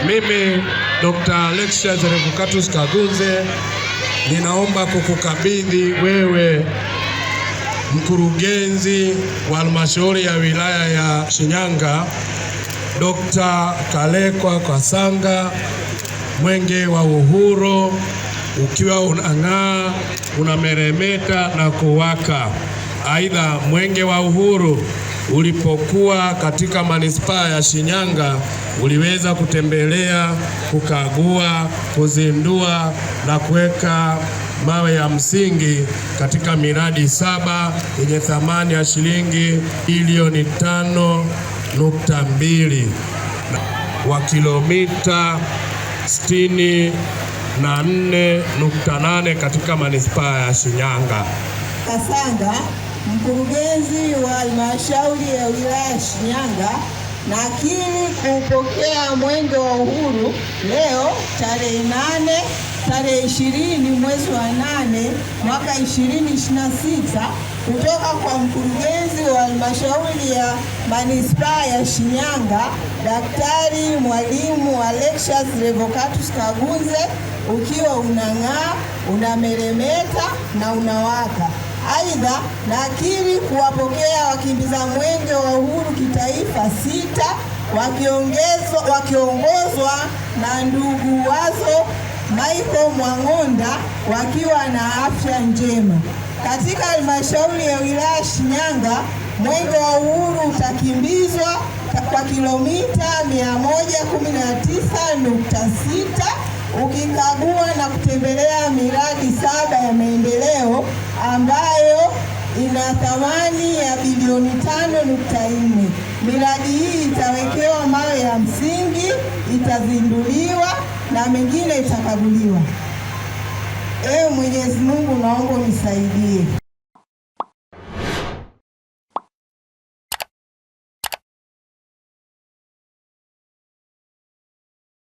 Mimi Dr. Alexius Revocatus Kagunze ninaomba kukukabidhi wewe mkurugenzi wa halmashauri ya wilaya ya Shinyanga, Dr. Kalekwa Kasanga, mwenge wa uhuru ukiwa unang'aa, unameremeta na kuwaka. Aidha, mwenge wa uhuru ulipokuwa katika manispaa ya Shinyanga uliweza kutembelea, kukagua, kuzindua na kuweka mawe ya msingi katika miradi 7 yenye thamani ya shilingi bilioni 5.2 wa kilomita 64.8 katika manispaa ya Shinyanga. Kasanga, mkurugenzi wa halmashauri ya wilaya ya Shinyanga, nakiri kupokea mwenge wa uhuru leo tarehe 20 mwezi wa 8 mwaka 2026 kutoka kwa mkurugenzi wa halmashauri ya manispaa ya Shinyanga, Daktari Mwalimu Alexius Revocatus Kagunze, ukiwa unang'aa, unameremeta na unawaka. Aidha, nakiri kuwapokea wakimbiza mwenge wa uhuru kitaifa 6 wakiongozwa na ndugu Wazo Michael Mwang'onda wakiwa na afya njema. Katika halmashauri ya wilaya Shinyanga, mwenge wa uhuru utakimbizwa kwa kilomita 119.6 ukikagua na kutembelea miradi 7 ya maendeleo ambayo ina thamani ya bilioni 5.4. Miradi hii itawekewa mawe ya msingi, itazinduliwa na mengine itakaguliwa. Mwenyezi Mungu naomba unisaidie.